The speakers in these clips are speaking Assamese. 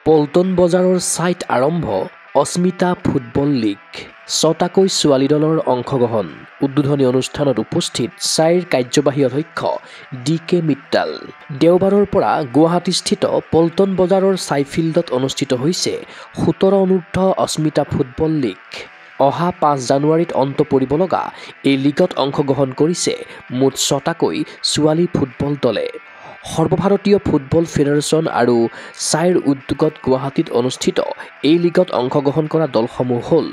পল্টন বজাৰৰ ছাইট আৰম্ভ অস্মিতা ফুটবল লীগ। ৬টাকৈ ছোৱালী দলৰ অংশগ্ৰহণ। উদ্বোধনী অনুষ্ঠানত উপস্থিত ছাইৰ কাৰ্যবাহী অধ্যক্ষ DK মিট্টাল। দেওবাৰৰ পৰা গুৱাহাটীস্থিত পল্টন বজাৰৰ ছাই ফিল্ডত অনুষ্ঠিত হৈছে ১৭ অনূৰ্ধ্ব অস্মিতা ফুটবল লীগ। অহা ৫ জানুৱাৰীত অন্ত পৰিব লগা এই লীগত অংশগ্ৰহণ কৰিছে মুঠ ৬টাকৈ ছোৱালী ফুটবল দলে। সৰ্বভাৰতীয় ফুটবল ফেডাৰেশ্যন আৰু ছাইৰ উদ্যোগত গুৱাহাটীত অনুষ্ঠিত এই লীগত অংশগ্ৰহণ কৰা দলসমূহ হ'ল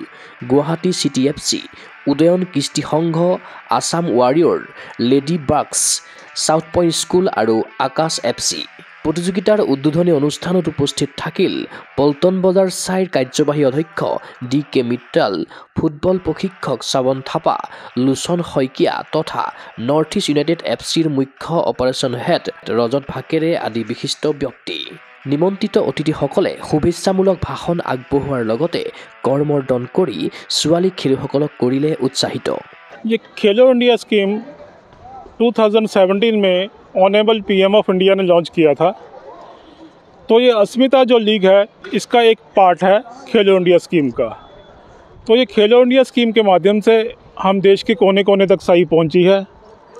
Guwahati city FC, Udayan Krishti Sangha, Assam Warriors, Lady Birds, South Point School আৰু আকাশ FC। প্ৰতিযোগিতাৰ উদ্বোধনী অনুষ্ঠানত উপস্থিত থাকিল পল্টন বজাৰ ছাইৰ কাৰ্যবাহী অধ্যক্ষ DK মিট্টাল, ফুটবল প্ৰশিক্ষক শ্ৰাৱণ থাপা, লোচন শইকীয়া তথা নৰ্থ ইষ্ট ইউনাইটেড FCৰ মুখ্য অপাৰেশ্যন হেড ৰজত ভাকেৰে আদি বিশিষ্ট ব্যক্তি। নিমন্ত্ৰিত অতিথিসকলে শুভেচ্ছামূলক ভাষণ আগবঢ়োৱাৰ লগতে কৰমৰ্দন কৰি ছোৱালী খেলুৱৈসকলক কৰিলে উৎসাহিত। ये खेलो इंडिया स्कीम 2017 में ऑनरेबल PM ऑफ इंडिया ने लॉन्च किया था। तो ये अस्मिता जो लीग है इसका एक पार्ट है खेलो इंडिया स्कीम का। तो ये खेलो इंडिया स्कीम के माध्यम से हम देश के कोने कोने तक सही पहुंची है।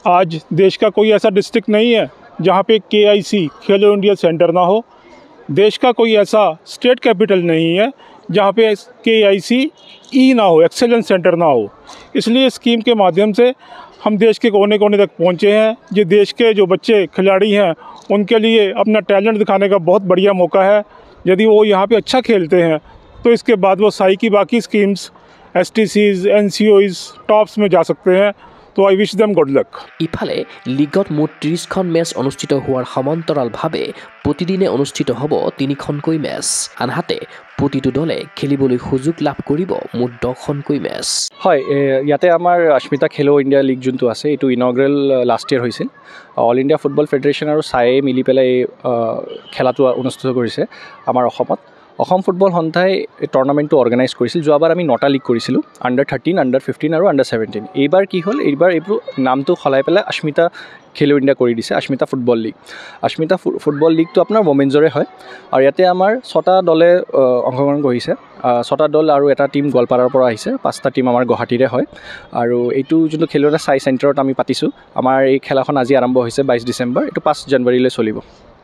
आज देश का कोई ऐसा डिस्ट्रिक्ट नहीं है जहां पे KIC खेलो इंडिया सेंटर ना हो। देश का कोई ऐसा स्टेट कैपिटल नहीं है जहाँ पे KIC ना हो, एक्सेलेंस सेंटर ना हो। इसलिए स्कीम के माध्यम से हम देश के कोने कोने तक पहुँचे हैं। ये देश के जो बच्चे खिलाड़ी हैं उनके लिए अपना टैलेंट दिखाने का बहुत बढ़िया मौका है। यदि वो यहाँ पे अच्छा खेलते हैं तो इसके बाद वो साई की बाकी स्कीम्स STCs, NCOs, टॉप्स में जा सकते हैं। तो I wish them good luck. ইফালে লীগত মুঠ ৩০খন মেচ অনুষ্ঠিত হোৱাৰ সমান্তৰালভাৱে প্ৰতিদিনে অনুষ্ঠিত হ'ব ৩খনকৈ মেচ। আনহাতে প্ৰতিটো দলে খেলিবলৈ সুযোগ লাভ কৰিব মুঠ 10খনকৈ মেচ। হয়, ইয়াতে আমাৰ অস্মিতা খেলো ইণ্ডিয়া লীগ যোনটো আছে এইটো ইনগ্ৰেল লাষ্ট ইয়েৰ হৈছিল। অল ইণ্ডিয়া ফুটবল ফেডাৰেশ্যন আৰু ছায়ে মিলি পেলাই এই খেলাটো অনুষ্ঠিত কৰিছে আমাৰ অসমত। অসম ফুটবল সন্থাই এই টুৰ্ণামেণ্টটো অৰ্গেনাইজ কৰিছিল। যোৱাবাৰ আমি 9টা লীগ কৰিছিলোঁ, under-13, under-15 আৰু under-17। এইবাৰ কি হ'ল, এইবাৰ এইবোৰ নামটো সলাই পেলাই অস্মিতা খেলো ইণ্ডিয়া কৰি দিছে, অস্মিতা ফুটবল লীগ। অস্মিতা ফুটবল লীগটো আপোনাৰ ওমেনছৰে হয় আৰু ইয়াতে আমাৰ 6টা দলে অংশগ্ৰহণ কৰিছে। 6টা দল আৰু এটা টীম গোৱালপাৰাৰ পৰা আহিছে, 5টা টীম আমাৰ গুৱাহাটীৰে হয়। আৰু এইটো যোনটো খেলো ইণ্ডিয়া ছাই চেণ্টাৰত আমি পাতিছোঁ। আমাৰ এই খেলাখন আজি আৰম্ভ হৈছে 22 ডিচেম্বৰ, এইটো 5 জানুৱাৰীলৈ চলিব।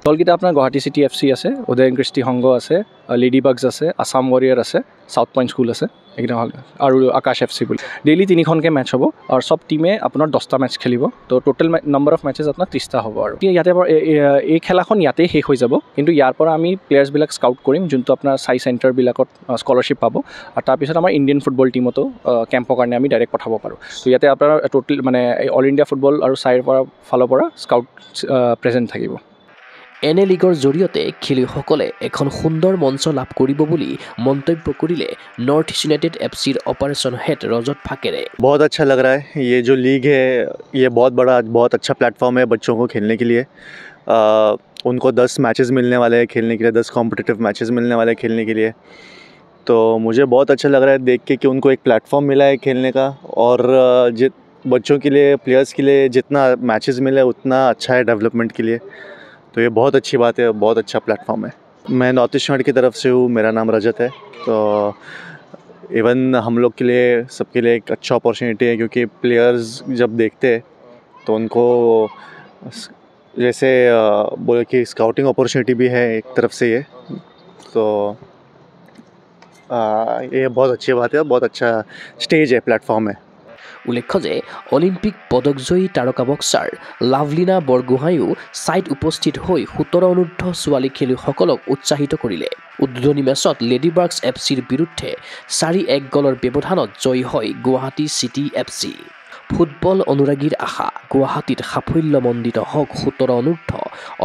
দলকেইটা আপোনাৰ গুৱাহাটী চিটি FC আছে, উদয়ন কৃষ্টি সংঘ আছে, লেডি বাৰ্কছ আছে, আছাম ৱাৰিয়ৰ আছে, চাউথ পইণ্ট স্কুল আছে, এইকেইটা হ'ল আৰু আকাশ FC বুলি। ডেইলি 3খনকৈ মেচ হ'ব আৰু চব টীমে আপোনাৰ 10টা মেচ খেলিব। তো টোটেল নাম্বাৰ অফ মেচেছ আপোনাৰ 30টা হ'ব। আৰু ইয়াতে এই খেলাখন ইয়াতেই শেষ হৈ যাব, কিন্তু ইয়াৰ পৰা আমি প্লেয়াৰ্ছবিলাক স্কাউট কৰিম যোনটো আপোনাৰ ছাই চেণ্টাৰবিলাকত স্কলাৰশ্বিপ পাব। আৰু তাৰপিছত আমাৰ ইণ্ডিয়ান ফুটবল টীমতো কেম্পৰ কাৰণে আমি ডাইৰেক্ট পঠাব পাৰোঁ। তো ইয়াতে আপোনাৰ টোটেল মানে অল ইণ্ডিয়া ফুটবল আৰু ছাইৰ ফালৰ পৰা স্কাউট প্ৰেজেণ্ট থাকিব। এনে লীগৰ জৰিয়তে খেলুৱৈসকলে এখন সুন্দৰ মঞ্চ লাভ কৰিব বুলি মন্তব্য কৰিলে নৰ্থ ইষ্ট ইউনাইটেড FCৰ অপাৰেশ্যন হেড ৰজত ভাকেৰে। बहुत अच्छा लग रहा है। ये जो लीग है ये बहुत अच्छा प्लेटफॉर्म है बच्चों को खेलने के लिए। उनको 10 मैचेस मिलने वाले हैं खेलने के लिए, 10 कॉम्पिटिटिव मैचेस मिलने वाले हैं खेलने के लिए। तो मुझे बहुत अच्छा लग रहा है देख के कि उनको एक प्लेटफॉर्म मिला है खेलने का। और बच्चों के लिए, प्लेयर्स के लिए जितना मैचेस मिले उतना अच्छा है डेवलपमेंट के लिए। तो ये बहुत अच्छी बात है, बहुत अच्छा प्लेटफॉर्म है। मैं नॉर्थ ईस्ट यूनाइटेड की तरफ से हूँ, मेरा नाम रजत है। तो इवन हम लोग के लिए, सबके लिए एक अच्छा अपॉर्चुनिटी है, क्योंकि प्लेयर्स जब देखते हैं तो उनको जैसे बोले कि स्काउटिंग अपॉर्चुनिटी भी है एक तरफ से ये। तो ये बहुत अच्छी बात है, बहुत अच्छा स्टेज है, प्लेटफॉर्म है। উল্লেখ্য যে অলিম্পিক পদকজয়ী তাৰকা বক্সাৰ লাভলীনা বৰগোহাঁইও ছাইত উপস্থিত হৈ 17 অনূৰ্ধ্ব ছোৱালী খেলুৱৈসকলক উৎসাহিত কৰিলে। উদ্বোধনী মেচত লেডি বাৰ্কছ FCৰ বিৰুদ্ধে 4-1 গ'লৰ ব্যৱধানত জয়ী হয় গুৱাহাটী চিটি FC। ফুটবল অনুৰাগীৰ আশা, গুৱাহাটীত সাফল্যমণ্ডিত হওক 17 অনূৰ্ধ্ব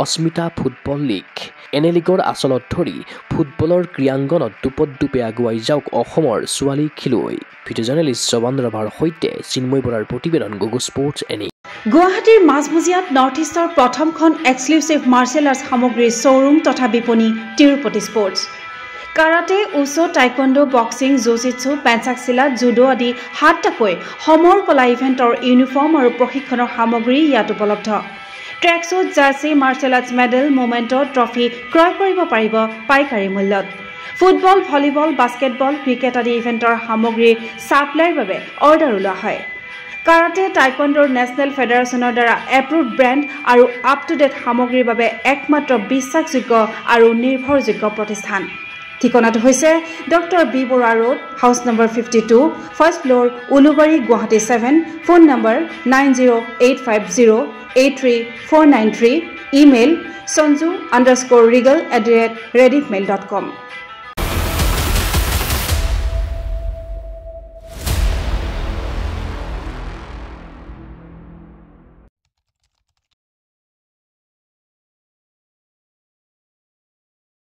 অস্মিতা ফুটবল লীগ। এনে লীগৰ আচলত ধৰি ফুটবলৰ ক্ৰীড়াংগনত দুপদুপে আগুৱাই যাওক অসমৰ ছোৱালী খেলুৱৈ। ভিডিঅ' জাৰ্নেলিষ্ট জৱান ৰাভাৰ সৈতে চিন্ময় বৰাৰ প্ৰতিবেদন গুগল স্পৰ্টছ এনি। গুৱাহাটীৰ মাজমজিয়াত নৰ্থ ইষ্টৰ প্ৰথমখন এক্সক্লুচিভ মাৰ্চেল আৰ্টছ সামগ্ৰীৰ শ্ব'ৰুম তথা বিপণী Tirupati sports. Karate, wushu, taekwondo, boxing, jujitsu, পেঞ্চাকচিলা, জুডো আদি 7টাকৈ সমৰ কলা ইভেণ্টৰ ইউনিফৰ্ম আৰু প্ৰশিক্ষণৰ সামগ্ৰী ইয়াত উপলব্ধ। Tracksuit jersey martial arts medal memento trophy ক্ৰয় কৰিব পাৰিব পাইকাৰী মূল্যত ফুটবল ভলীবল বাস্কেটবল ক্ৰিকেট আদি ইভেণ্টৰ সামগ্ৰীৰ ছাপ্লাইৰ বাবে অৰ্ডাৰ ওলোৱা হয় কাৰাটে টাইকোৱাণ্ডোৰ নেশ্যনেল ফেডাৰেশ্যনৰ দ্বাৰা এপ্ৰুভড ব্ৰেণ্ড আৰু আপ টু ডেট সামগ্ৰীৰ বাবে একমাত্ৰ বিশ্বাসযোগ্য আৰু নিৰ্ভৰযোগ্য প্ৰতিষ্ঠান ঠিকনাটো হৈছে doctor B Barua road house number 52 first floor Ulubari Guwahati 7 phone number 9085083493 email sanju_regal@rediffmail.com